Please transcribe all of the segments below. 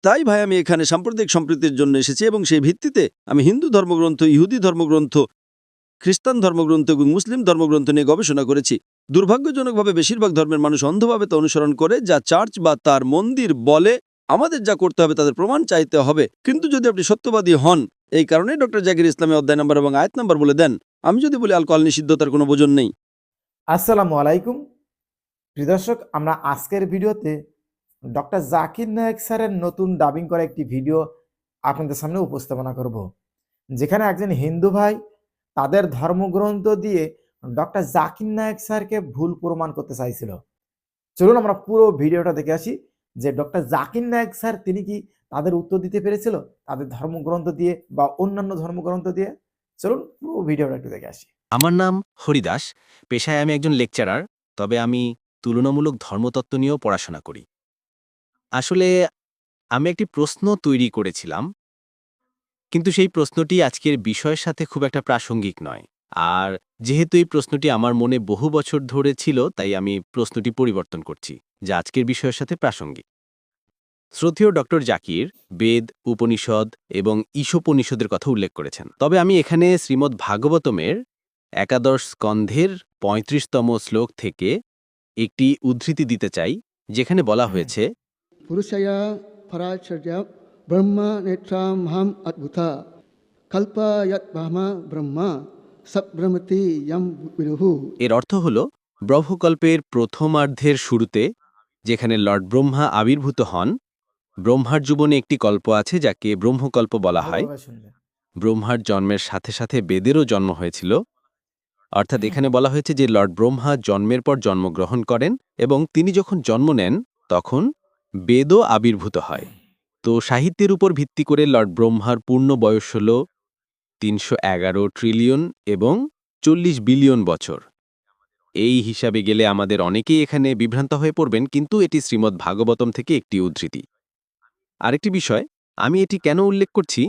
তাই ভাই আমি এখানে সাম্প্রদায়িক সম্প্রীতির জন্য এসেছি এবং সেই ভিত্তিতে আমি হিন্দু ধর্মগ্রন্থ, ইহুদি ধর্মগ্রন্থ, খ্রিস্টান ধর্মগ্রন্থ এবং মুসলিম ধর্মগ্রন্থ নিয়ে গবেষণা করেছি। দুর্ভাগ্যজনকভাবে বেশিরভাগ ধর্মের মানুষ অন্ধভাবে তা অনুসরণ করে, যা চার্চ বা তার মন্দির বলে। আমাদের যা করতে হবে তাদের প্রমাণ চাইতে হবে। কিন্তু যদি আপনি সত্যবাদী হন, এই কারণে ডক্টর জাকির ইসলামে অধ্যায় নাম্বার এবং আয়াত নাম্বার বলে দেন। আমি যদি বলি অ্যালকোহল নিষিদ্ধতার কোনো ওজন নেই। আসসালামু আলাইকুম প্রিয় দর্শক, আমরা আজকের ভিডিওতে ডক্টর জাকির নায়েক স্যারের নতুন ডাবিং করা একটি ভিডিও আপনাদের সামনে উপস্থাপনা করব, যেখানে একজন হিন্দু ভাই তাদের ধর্মগ্রন্থ দিয়ে ডক্টর জাকির নায়েক স্যারকে ভুল প্রমাণ করতে চাইছিল। চলুন আমরা পুরো ভিডিওটা দেখে আসি যে ডক্টর জাকির নায়েক স্যার তিনি কি তাদের উত্তর দিতে পেরেছিল তাদের ধর্মগ্রন্থ দিয়ে বা অন্যান্য ধর্মগ্রন্থ দিয়ে। চলুন পুরো ভিডিওটা একটু দেখে আসি। আমার নাম হরিদাস। পেশায় আমি একজন লেকচারার, তবে আমি তুলনামূলক ধর্মতত্ত্ব নিয়েও পড়াশোনা করি। আসলে আমি একটি প্রশ্ন তৈরি করেছিলাম, কিন্তু সেই প্রশ্নটি আজকের বিষয়ের সাথে খুব একটা প্রাসঙ্গিক নয়। আর যেহেতু এই প্রশ্নটি আমার মনে বহু বছর ধরে ছিল, তাই আমি প্রশ্নটি পরিবর্তন করছি, যা আজকের বিষয়ের সাথে প্রাসঙ্গিক। শ্রদ্ধেয় ডক্টর জাকির বেদ, উপনিষদ এবং ঈশোপনিষদের কথা উল্লেখ করেছেন, তবে আমি এখানে শ্রীমদ্ ভাগবতমের একাদশ স্কন্ধের ৩৫তম শ্লোক থেকে একটি উদ্ধৃতি দিতে চাই, যেখানে বলা হয়েছে, পুরুষয়া পরাচর্য ব্রহ্মা নেত্রামহম অদ্ভুতা কল্পয়ত ব্রহ্মা ব্রহ্মা সব্রমতি ইয়ম বিরুহু। এর অর্থ হল, ব্রহ্মকল্পের প্রথমার্ধের শুরুতে যেখানে লর্ড ব্রহ্মা আবির্ভূত হন, ব্রহ্মার জীবনে একটি কল্প আছে যাকে ব্রহ্মকল্প বলা হয়। ভালোভাবে শুনবেন। ব্রহ্মার জন্মের সাথে সাথে বেদেরও জন্ম হয়েছিল। অর্থাৎ এখানে বলা হয়েছে যে লর্ড ব্রহ্মা জন্মের পর জন্মগ্রহণ করেন এবং তিনি যখন জন্ম নেন তখন বেদও আবির্ভূত হয়। তো সাহিত্যের উপর ভিত্তি করে লর্ড ব্রহ্মার পূর্ণ বয়স হল ৩১১ ট্রিলিয়ন এবং ৪০ বিলিয়ন বছর। এই হিসাবে গেলে আমাদের অনেকেই এখানে বিভ্রান্ত হয়ে পড়বেন, কিন্তু এটি শ্রীমদ্ ভাগবতম থেকে একটি উদ্ধৃতি। আরেকটি বিষয়, আমি এটি কেন উল্লেখ করছি,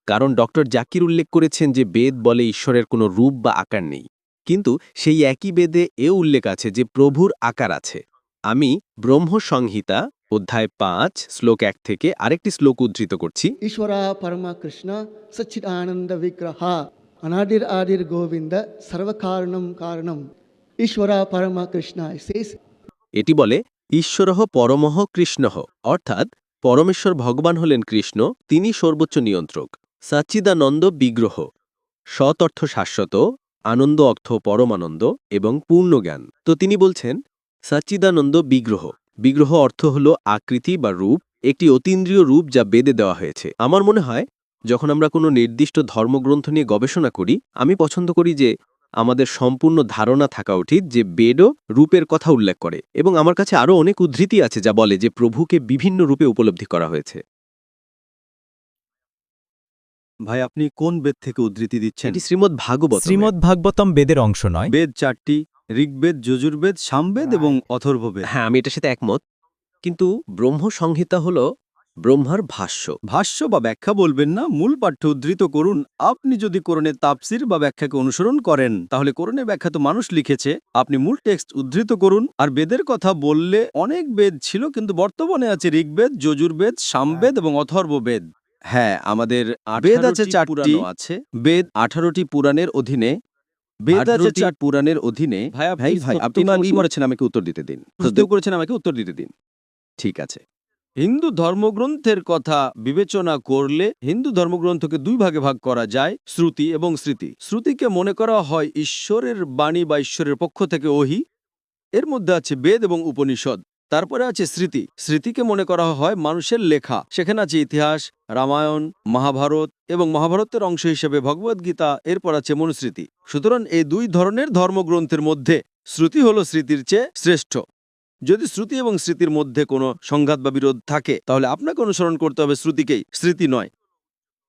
কারণ ডক্টর জাকির উল্লেখ করেছেন যে বেদ বলে ঈশ্বরের কোনো রূপ বা আকার নেই, কিন্তু সেই একই বেদে এও উল্লেখ আছে যে প্রভুর আকার আছে। আমি ব্রহ্মসংহিতা অধ্যায় ৫ শ্লোক ১ থেকে আরেকটি শ্লোক উদ্ধৃত করছি। ঈশ্বরা পরমা কৃষ্ণ সচ্চিদানন্দ বিগ্রহ অনাদির আদির গোবিন্দ সর্বকারণম কারণম ঈশ্বরা পরমা কৃষ্ণ শেষ। এটি বলে, ঈশ্বরঃ পরমঃ কৃষ্ণঃ, অর্থাৎ পরমেশ্বর ভগবান হলেন কৃষ্ণ, তিনি সর্বোচ্চ নিয়ন্ত্রক। সচ্চিদানন্দ বিগ্রহ, সৎ অর্থ শাশ্বত, আনন্দ অর্থ পরমানন্দ এবং পূর্ণ জ্ঞান। তো তিনি বলছেন সচ্চিদানন্দ বিগ্রহ। বিগ্রহ অর্থ হল আকৃতি বা রূপ, একটি অতীন্দ্রিয় রূপ যা বেদে দেওয়া হয়েছে। আমার মনে হয় যখন আমরা কোনো নির্দিষ্ট ধর্মগ্রন্থ নিয়ে গবেষণা করি, আমি পছন্দ করি যে আমাদের সম্পূর্ণ ধারণা থাকা উচিত যে বেদও রূপের কথা উল্লেখ করে, এবং আমার কাছে আরও অনেক উদ্ধৃতি আছে যা বলে যে প্রভুকে বিভিন্ন রূপে উপলব্ধি করা হয়েছে। ভাই আপনি কোন বেদ থেকে উদ্ধৃতি দিচ্ছেন? এটি শ্রীমদ্ ভাগবত। শ্রীমদ্ভাগবতম বেদের অংশ নয়। বেদ ৪টি: ঋগ্বেদ, যজুর্বেদ, সামবেদ এবং অথর্ববেদ। হ্যাঁ, আমি এটার সাথে একমত, কিন্তু ব্রহ্মসংহিতা হল ব্রহ্মার ভাষ্য। ভাষ্য বা ব্যাখ্যা বলবেন না, মূল পাঠ্য উদ্ধৃত করুন। আপনি যদি কোরআনের তাফসির বা ব্যাখ্যাকে অনুসরণ করেন, তাহলে কোরআনের ব্যাখ্যা তো মানুষ লিখেছে, আপনি মূল টেক্সট উদ্ধৃত করুন। আর বেদের কথা বললে অনেক বেদ ছিল, কিন্তু বর্তমানে আছে ঋগ্বেদ, যজুর্বেদ, সামবেদ এবং অথর্ববেদ। হ্যাঁ, আমাদের বেদ আছে ৪টি আছে। বেদ ১৮টি পুরাণের অধীনে। বেদ আছে ৪ পুরাণের অধীনে। ভাই আপনি প্রশ্ন করেছেন, আমাকে উত্তর দিতে দিন। প্রশ্ন করেছেন, আমাকে উত্তর দিতে দিন। ঠিক আছে। হিন্দু ধর্মগ্রন্থের কথা বিবেচনা করলে হিন্দু ধর্মগ্রন্থকে দুই ভাগে ভাগ করা যায়, শ্রুতি এবং স্মৃতি। শ্রুতিকে মনে করা হয় ঈশ্বরের বাণী বা ঈশ্বরের পক্ষ থেকে ওহী। এর মধ্যে আছে বেদ এবং উপনিষদ। তারপরে আছে স্মৃতি। স্মৃতিকে মনে করা হয় মানুষের লেখা। সেখানে আছে ইতিহাস, রামায়ণ, মহাভারত এবং মহাভারতের অংশ হিসেবে ভগবদ্গীতা। এরপর আছে মনুস্মৃতি। সুতরাং এই দুই ধরনের ধর্মগ্রন্থের মধ্যে শ্রুতি হল স্মৃতির চেয়ে শ্রেষ্ঠ। যদি শ্রুতি এবং স্মৃতির মধ্যে কোনো সংঘাত বা বিরোধ থাকে, তাহলে আপনাকে অনুসরণ করতে হবে শ্রুতিকেই, স্মৃতি নয়,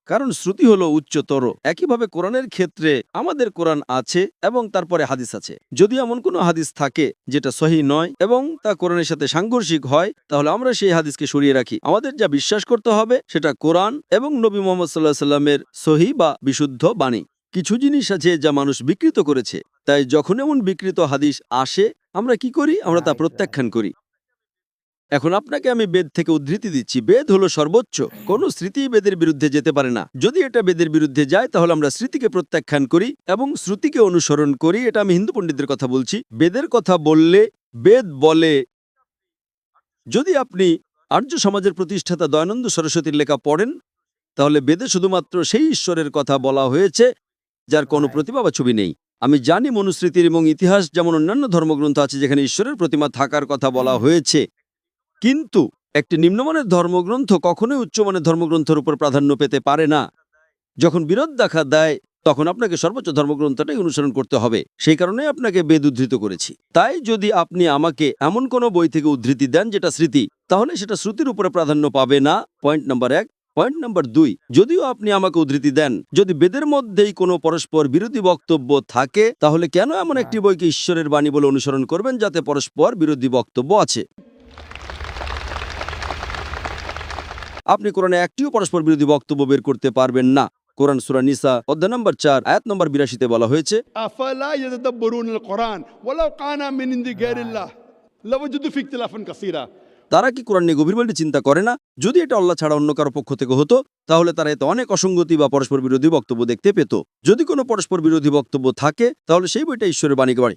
কারণ শ্রুতি হলো উচ্চতর। একইভাবে কোরআনের ক্ষেত্রে আমাদের কোরআন আছে এবং তারপরে হাদিস আছে। যদি এমন কোনো হাদিস থাকে যেটা সহিহ নয় এবং তা কোরআনের সাথে সাংঘর্ষিক হয়, তাহলে আমরা সেই হাদিসকে সরিয়ে রাখি। আমাদের যা বিশ্বাস করতে হবে সেটা কোরআন এবং নবী মুহাম্মদ সাল্লাল্লাহু আলাইহি সাল্লামের সহিহ বা বিশুদ্ধ বাণী। কিছু জিনিস আছে যা মানুষ বিকৃত করেছে, তাই যখন এমন বিকৃত হাদিস আসে আমরা কি করি? আমরা তা প্রত্যাখ্যান করি। এখন আপনাকে আমি বেদ থেকে উদ্ধৃতি দিচ্ছি। বেদ হলো সর্বোচ্চ, কোনো স্মৃতি বেদের বিরুদ্ধে যেতে পারে না। যদি এটা বেদের বিরুদ্ধে যায় তাহলে আমরা স্মৃতিকে প্রত্যাখ্যান করি এবং শ্রুতিকে অনুসরণ করি। এটা আমি হিন্দু পণ্ডিতদের কথা বলছি। বেদের কথা বললে বেদ বলে, যদি আপনি আর্য সমাজের প্রতিষ্ঠাতা দয়ানন্দ সরস্বতীর লেখা পড়েন তাহলে বেদে শুধুমাত্র সেই ঈশ্বরের কথা বলা হয়েছে যার কোনো প্রতিভা বা ছবি নেই। আমি জানি মনুস্মৃতির এবং ইতিহাস যেমন অন্যান্য ধর্মগ্রন্থ আছে যেখানে ঈশ্বরের প্রতিমা থাকার কথা বলা হয়েছে, কিন্তু একটি নিম্নমানের ধর্মগ্রন্থ কখনোই উচ্চমানের ধর্মগ্রন্থের উপর প্রাধান্য পেতে পারে না। যখন বিরোধ দেখা দেয় তখন আপনাকে সর্বোচ্চ ধর্মগ্রন্থটাই অনুসরণ করতে হবে। সেই কারণে আপনাকে বেদ উদ্ধৃত করেছি। তাই যদি আপনি আমাকে এমন কোনো বই থেকে উদ্ধৃতি দেন যেটা স্মৃতি, তাহলে সেটা শ্রুতির উপরে প্রাধান্য পাবে না। Point number 1। পয়েন্ট নাম্বার 2, যদিও আপনি আমাকে উদ্ধৃতি দেন, যদি বেদের মধ্যেই কোনো পরস্পর বিরোধী বক্তব্য থাকে, তাহলে কেন এমন একটি বইকে ঈশ্বরের বাণী বলে অনুসরণ করবেন যাতে পরস্পর বিরোধী বক্তব্য আছে? আপনি কোরআনে একটিও পরস্পর বিরোধী বক্তব্য বের করতে পারবেন না। কোরআন সূরা নিসা অধ্যায় নম্বর 4 আয়াত নম্বর 82-তে বলা হয়েছে, أفلا يتدبرون القرآن ولو كان من عند غير الله لوجدوا فيه اختلافا كثيرا। তারা কি কোরআন নিয়ে গভীরভাবে চিন্তা করে না? যদি এটা আল্লাহ ছাড়া অন্য কারো পক্ষ থেকে হতো তাহলে তারা এতে অনেক অসঙ্গতি বা পরস্পর বিরোধী বক্তব্য দেখতে পেত। যদি কোনো পরস্পর বিরোধী বক্তব্য থাকে তাহলে সেই বইটা ঈশ্বরের বাণীকে বাড়ে।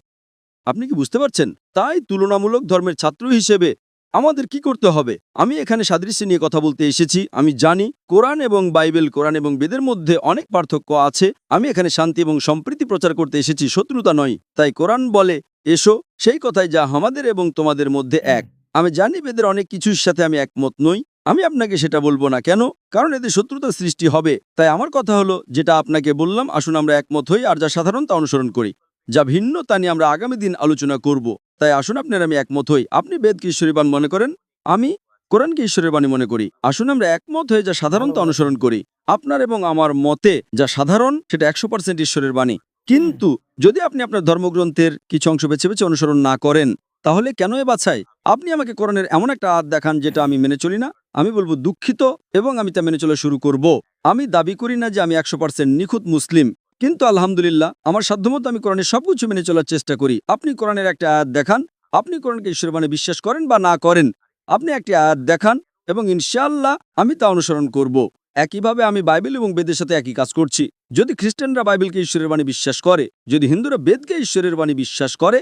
আপনি কি বুঝতে পারছেন? তাই তুলনামূলক ধর্মের ছাত্র হিসেবে আমাদের কি করতে হবে? আমি এখানে সাদৃশ্য নিয়ে কথা বলতে এসেছি। আমি জানি কোরআন এবং বাইবেল, কোরআন এবং বেদের মধ্যে অনেক পার্থক্য আছে। আমি এখানে শান্তি এবং সম্প্রীতি প্রচার করতে এসেছি, শত্রুতা নয়। তাই কোরআন বলে, এসো সেই কথায় যা আমাদের এবং তোমাদের মধ্যে এক। আমি জানি বেদের অনেক কিছুর সাথে আমি একমত নই। আমি আপনাকে সেটা বলবো না। কেন? কারণ এতে শত্রুতার সৃষ্টি হবে। তাই আমার কথা হলো, যেটা আপনাকে বললাম, আসুন আমরা একমত হই আর যা সাধারণ তা অনুসরণ করি। যা ভিন্ন তা নিয়ে আমরা আগামী দিন আলোচনা করব। তাই আসুন আপনার আমি একমত হই। আপনি বেদকে ঈশ্বরের বাণী মনে করেন, আমি কোরআনকে ঈশ্বরের বাণী মনে করি। আসুন আমরা একমত হয়ে যা সাধারণ তা অনুসরণ করি। আপনার এবং আমার মতে যা সাধারণ সেটা 100% ঈশ্বরের বাণী। কিন্তু যদি আপনি আপনার ধর্মগ্রন্থের কিছু অংশ বেছে বেছে অনুসরণ না করেন, তাহলে কেন এ বাছাই? আপনি আমাকে কোরআনের এমন একটা আয়াত দেখান যেটা আমি মেনে চলি না, আমি বলবো দুঃখিত এবং আমি তা মেনে চলা শুরু করব। আমি দাবি করি না যে আমি 100% নিখুঁত মুসলিম, কিন্তু আলহামদুলিল্লাহ আমার সাধ্যমতো আমি কোরআনের সবকিছু মেনে চলার চেষ্টা করি। আপনি কোরআনের একটা আয়াত দেখান, আপনি কোরআনকে ঈশ্বরের বাণী বিশ্বাস করেন বা না করেন, আপনি একটি আয়াত দেখান এবং ইনশাআল্লাহ আমি তা অনুসরণ করব। একইভাবে আমি বাইবেল এবং বেদের সাথে একই কাজ করছি। যদি খ্রিস্টানরা বাইবেলকে ঈশ্বরের বাণী বিশ্বাস করে, যদি হিন্দুরা বেদকে ঈশ্বরের বাণী বিশ্বাস করে,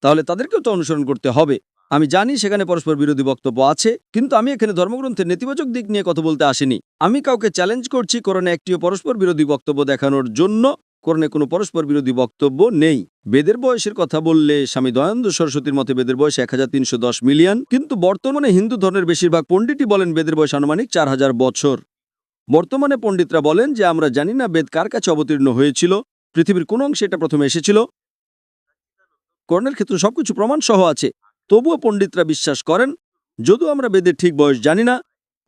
তাহলে তাদেরকেও তো অনুসরণ করতে হবে। আমি জানি সেখানে পরস্পর বিরোধী বক্তব্য আছে, কিন্তু আমি এখানে ধর্মগ্রন্থের নেতিবাচক দিক নিয়ে কথা বলতে আসিনি। আমি কাউকে চ্যালেঞ্জ করছি কোরআনে একটিও পরস্পর বিরোধী বক্তব্য দেখানোর জন্য। কোরআনে কোনো পরস্পর বিরোধী বক্তব্য নেই। বেদের বয়সের কথা বললে স্বামী দয়ানন্দ সরস্বতীর মতে বেদের বয়স 1310 মিলিয়ন, কিন্তু বর্তমানে হিন্দু ধর্মের বেশিরভাগ পণ্ডিতই বলেন বেদের বয়স আনুমানিক 4000 বছর। বর্তমানে পণ্ডিতরা বলেন যে আমরা জানি না বেদ কার কাছে অবতীর্ণ হয়েছিল, পৃথিবীর কোন অংশে এটা প্রথমে এসেছিল। কোরআনের ক্ষেত্রে সবকিছু প্রমাণ সহ আছে। তবুও পণ্ডিতরা বিশ্বাস করেন, যদিও আমরা বেদের ঠিক বয়স জানি না,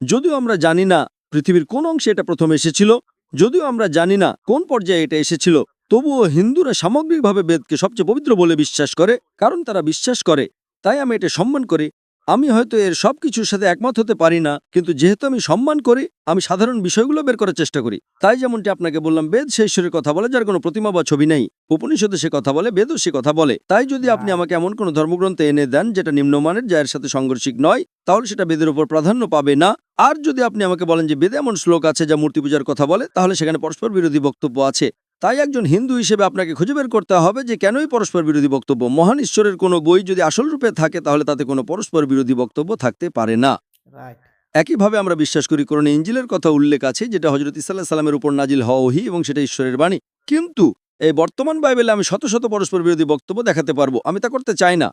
যদিও আমরা জানি না পৃথিবীর কোন অংশে এটা প্রথম এসেছিল, যদিও আমরা জানি না কোন পর্যায়ে এটা এসেছিল, তবুও হিন্দুরা সামগ্রিকভাবে বেদকে সবচেয়ে পবিত্র বলে বিশ্বাস করে, কারণ তারা বিশ্বাস করে। তাই আমি এটা সম্মান করি। আমি হয়তো এর সবকিছুর সাথে একমত হতে পারি না, কিন্তু যেহেতু আমি সম্মান করি, আমি সাধারণ বিষয়গুলো বের করার চেষ্টা করি। তাই যেমনটি আপনাকে বললাম, বেদ সেই ঈশ্বরের কথা বলে যার কোনো প্রতিমা বা ছবি নেই। উপনিষদে সে কথা বলে, বেদও সে কথা বলে। তাই যদি আপনি আমাকে এমন কোনো ধর্মগ্রন্থে এনে দেন যেটা নিম্নমানের, যা এর সাথে সাংঘর্ষিক নয়, তাহলে সেটা বেদের উপর প্রাধান্য পাবে না। আর যদি আপনি আমাকে বলেন যে বেদে এমন শ্লোক আছে যা মূর্তি পূজার কথা বলে, তাহলে সেখানে পরস্পর বিরোধী বক্তব্য আছে। তাই একজন হিন্দু হিসেবে আপনাকে খুঁজে বের করতে হবে যে কেনই পরস্পর বিরোধী বক্তব্য। মহান ঈশ্বরের কোনো বই যদি আসল রূপে থাকে তাহলে তাতে কোনো পরস্পর বিরোধী বক্তব্য থাকতে পারে না। রাইট। একইভাবে আমরা বিশ্বাস করি কোরআনে ইঞ্জিলের কথা উল্লেখ আছে, যেটা হযরত ঈসা আলাইহিস সালামের উপর নাজিল হওয়া ওহী এবং সেটা ঈশ্বরের বাণী। কিন্তু এই বর্তমান বাইবেলে আমি শত শত পরস্পর বিরোধী বক্তব্য দেখাতে পারবো। আমি তা করতে চাই না।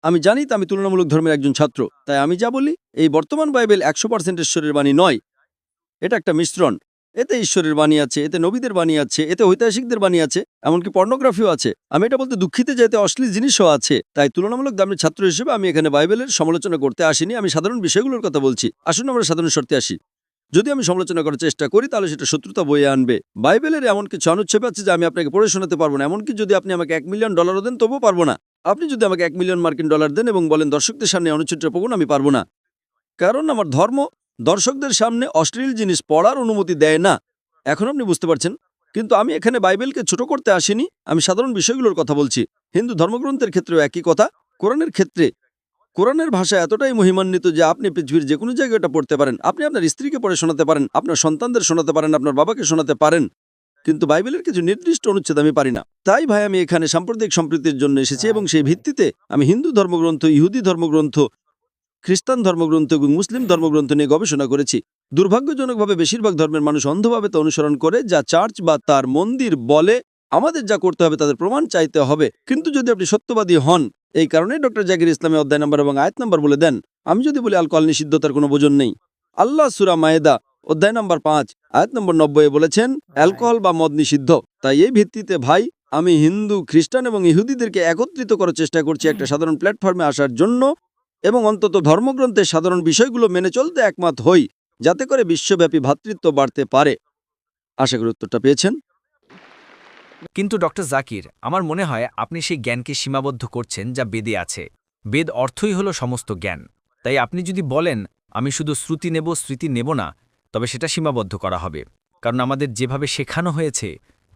আমি জানি আমি তুলনামূলক ধর্মের একজন ছাত্র, তাই আমি যা বলি, এই বর্তমান বাইবেল 100% ঈশ্বরের বাণী নয়। এটা একটা মিশ্রণ। এতে ঈশ্বরের বাণী আছে, এতে নবীদের বাণী আছে, এতে ঐতিহাসিকদের বাণী আছে, এমনকি পর্নোগ্রাফিও আছে। আমি এটা বলতে দুঃখিত যে এতে অশ্লীল জিনিসও আছে। তাই তুলনামূলক দামের ছাত্র হিসেবে আমি এখানে বাইবেলের সমালোচনা করতে আসিনি, আমি সাধারণ বিষয়গুলোর কথা বলছি। আসুন আমরা সাধারণ শর্তে আসি। যদি আমি সমালোচনা করার চেষ্টা করি তাহলে সেটা শত্রুতা বয়ে আনবে। বাইবেলের এমন কিছু অনুচ্ছেদ আছে যা আমি আপনাকে পড়ে শোনাতে পারবো না। এমনকি যদি আপনি আমাকে $1 মিলিয়ন দেন তবুও পারবো না। আপনি যদি আমাকে $1 মিলিয়ন দেন এবং বলেন দর্শকদের সামনে অনুচ্ছেদটা পড়ুন, আমি পারবো না। কারণ আমার ধর্ম দর্শকদের সামনে অশ্লীল জিনিস পড়ার অনুমতি দেয় না। এখন আপনি বুঝতে পারছেন। কিন্তু আমি এখানে বাইবেলকে ছোট করতে আসিনি, আমি সাধারণ বিষয়গুলোর কথা বলছি। হিন্দু ধর্মগ্রন্থের ক্ষেত্রেও একই কথা। কোরআনের ক্ষেত্রে কোরআনের ভাষা এতটাই মহিমান্বিত যে আপনি পৃথিবীর যে কোনো জায়গায় এটা পড়তে পারেন। আপনি আপনার স্ত্রীকে পড়ে শোনাতে পারেন, আপনার সন্তানদের শোনাতে পারেন, আপনার বাবাকে শোনাতে পারেন, কিন্তু বাইবেলের কিছু নির্দিষ্ট অনুচ্ছেদ আমি পারি না। তাই ভাই আমি এখানে সাম্প্রদায়িক সম্প্রীতির জন্য এসেছি এবং সেই ভিত্তিতে আমি হিন্দু ধর্মগ্রন্থ, ইহুদি ধর্মগ্রন্থ, খ্রিস্টান ধর্মগ্রন্থ এবং মুসলিম ধর্মগ্রন্থ নিয়ে গবেষণা করেছি। দুর্ভাগ্যজনকভাবে বেশিরভাগ ধর্মের মানুষ অন্ধভাবে তা অনুসরণ করে, যা চার্চ বা তার মন্দির বলে। আমাদের যা করতে হবে তাদের প্রমাণ চাইতে হবে। কিন্তু যদি আপনি সত্যবাদী হন, এই কারণে ডক্টর জাকির ইসলামে অধ্যায় নম্বর এবং আয়াত নম্বর বলে দেন। আমি যদি বলি আলকোহল নিষিদ্ধতার কোনো ওজন নেই, আল্লাহ সূরা মায়েদা অধ্যায় নম্বর 5 আয়াত নম্বর 90 বলেছেন অ্যালকোহল বা মদ নিষিদ্ধ। তাই এই ভিত্তিতে ভাই আমি হিন্দু, খ্রিস্টান এবং ইহুদিদেরকে একত্রিত করার চেষ্টা করছি একটা সাধারণ প্ল্যাটফর্মে আসার জন্য এবং অন্তত ধর্মগ্রন্থের সাধারণ বিষয়গুলো মেনে চলতে একমত হই, যাতে করে বিশ্বব্যাপী ভ্রাতৃত্ব বাড়তে পারে। আশা করি উত্তরটা পেয়েছেন। কিন্তু ডক্টর জাকির, আমার মনে হয় আপনি সেই জ্ঞানকে সীমাবদ্ধ করছেন যা বেদে আছে। বেদ অর্থই হলো সমস্ত জ্ঞান। তাই আপনি যদি বলেন আমি শুধু শ্রুতি নেব, স্মৃতি নেব না, তবে সেটা সীমাবদ্ধ করা হবে। কারণ আমাদের যেভাবে শেখানো হয়েছে,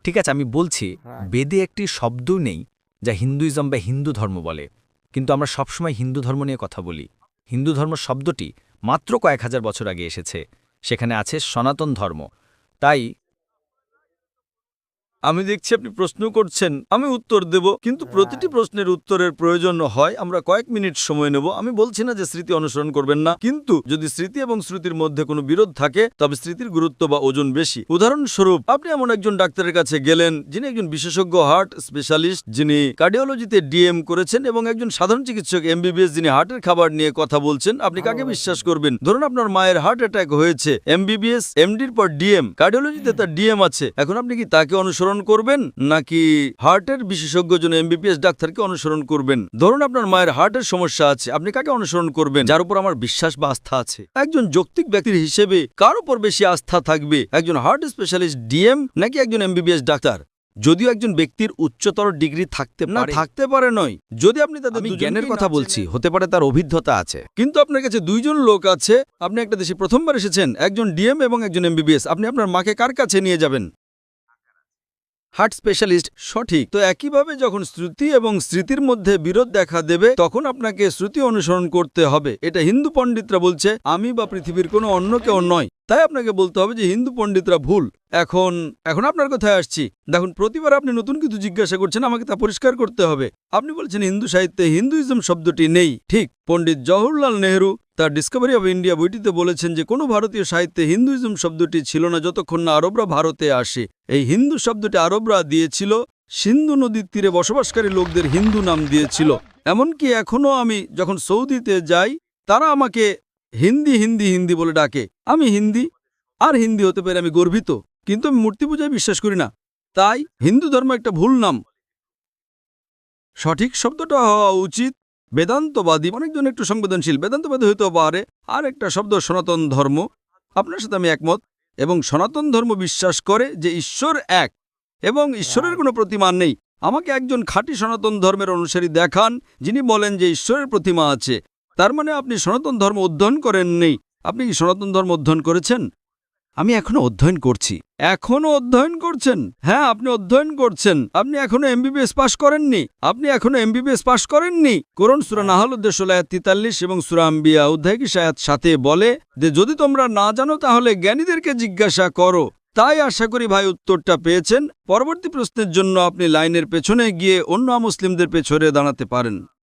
ঠিক আছে আমি বলছি, বেদে একটি শব্দও নেই যা হিন্দুইজম বা হিন্দু ধর্ম বলে। কিন্তু আমরা সবসময় হিন্দু ধর্ম নিয়ে কথা বলি। হিন্দু ধর্ম শব্দটি মাত্র কয়েক হাজার বছর আগে এসেছে। সেখানে আছে সনাতন ধর্ম। তাই আমি দেখছি আপনি প্রশ্ন করছেন, আমি উত্তর দেব, কিন্তু প্রতিটি প্রশ্নের উত্তরের প্রয়োজন হয় আমরা কয়েক মিনিট সময় নেব। আমি বলছি না যে স্মৃতি অনুসরণ করবেন না, কিন্তু যদি স্মৃতি এবং শ্রুতির মধ্যে কোনো বিরোধ থাকে তবে স্মৃতির গুরুত্ব বা ওজন বেশি। উদাহরণস্বরূপ আপনি এমন একজন ডাক্তারের কাছে গেলেন যিনি একজন বিশেষজ্ঞ হার্ট স্পেশালিস্ট, যিনি কার্ডিওলজিতে ডিএম করেছেন, এবং একজন সাধারণ চিকিৎসক এমবিবিএস যিনি হার্টের খাবার নিয়ে কথা বলছেন। আপনি কাকে বিশ্বাস করবেন? ধরুন আপনার মায়ের হার্ট অ্যাটাক হয়েছে, এমবিবিএস এমডির পর ডিএম, কার্ডিওলজিতে তার ডিএম আছে। এখন আপনি কি তাকে অনুসরণ করবেন নাকি হার্টের বিশেষজ্ঞজন এমবিবিএস ডাক্তারকে অনুসরণ করবেন? ধরুন আপনার মায়ের হার্টের সমস্যা আছে, আপনি কাকে অনুসরণ করবেন? যার উপর আমার বিশ্বাস বা আস্থা আছে। একজন যৌক্তিক ব্যক্তির হিসেবে কার উপর বেশি আস্থা থাকবে, একজন হার্ট স্পেশালিস্ট ডিএম নাকি একজন এমবিবিএস ডাক্তার? যদিও একজন ব্যক্তির উচ্চতর ডিগ্রি থাকতে পারে নয়, যদি আপনি তাদের জ্ঞানের কথা বলছি, হতে পারে তার অভিজ্ঞতা আছে। কিন্তু আপনার কাছে দুইজন লোক আছে, আপনি একটা দেশে প্রথমবার এসেছেন, একজন ডিএম এবং একজন এমবিবিএস। আপনি আপনার মাকে কার কাছে নিয়ে যাবেন? Heart specialist. সঠিক। তো একইভাবে যখন শ্রুতি এবং স্মৃতির মধ্যে বিরোধ দেখা দেবে তখন আপনাকে শ্রুতি অনুসরণ করতে হবে। এটা হিন্দু পণ্ডিতরা বলছে, আমি বা পৃথিবীর কোনো অন্য কেউ নয়। তাই আপনাকে বলতে হবে যে হিন্দু পণ্ডিতরা ভুল। এখন আপনার কথায় আসছি। দেখুন, প্রতিবার আপনি নতুন কিছু জিজ্ঞাসা করছেন, আমাকে তা পরিষ্কার করতে হবে। আপনি বলছেন হিন্দু সাহিত্যে হিন্দুইজম শব্দটি নেই। ঠিক। পণ্ডিত জওহরলাল নেহরু তার ডিসকভারি অব ইন্ডিয়া বইটিতে বলেছেন যে কোনো ভারতীয় সাহিত্যে হিন্দুইজম শব্দটি ছিল না যতক্ষণ না আরবরা ভারতে আসে। এই হিন্দু শব্দটি আরবরা দিয়েছিল, সিন্ধু নদীর তীরে বসবাসকারী লোকদের হিন্দু নাম দিয়েছিল। এমনকি এখনও আমি যখন সৌদিতে যাই তারা আমাকে হিন্দি হিন্দি হিন্দি বলে ডাকে। আমি হিন্দি আর হিন্দি হতে পেরে আমি গর্বিত, কিন্তু আমি মূর্তি পূজায় বিশ্বাস করি না। তাই হিন্দু ধর্ম একটা ভুল নাম। সঠিক শব্দটা হওয়া উচিত বেদান্তবাদী। অনেকজন একটু সংবেদনশীল, বেদান্তবাদী হইতে পারে। আর একটা শব্দ সনাতন ধর্ম। আপনার সাথে আমি একমত। এবং সনাতন ধর্ম বিশ্বাস করে যে ঈশ্বর এক এবং ঈশ্বরের কোনো প্রতিমা নেই। আমাকে একজন খাঁটি সনাতন ধর্মের অনুসারী দেখান যিনি বলেন যে ঈশ্বরের প্রতিমা আছে। তার মানে আপনি সনাতন ধর্ম অধ্যয়ন করেননি। আপনি কি সনাতন ধর্ম অধ্যয়ন করেছেন? আমি এখনো অধ্যয়ন করছি। এখনো অধ্যয়ন করছেন? হ্যাঁ, আপনি অধ্যয়ন করছেন। আপনি এখনো এমবিবিএস পাশ করেননি। কোরআন সূরা নাহল অধ্যায় 16 আয়াত 43 এবং সূরা আম্বিয়া অধ্যায় 21 আয়াত 7 বলে যে যদি তোমরা না জানো তাহলে জ্ঞানীদেরকে জিজ্ঞাসা করো। তাই আশা করি ভাই উত্তরটা পেয়েছেন। পরবর্তী প্রশ্নের জন্য আপনি লাইনের পেছনে গিয়ে অন্য মুসলিমদের পেছনে দাঁড়াতে পারেন।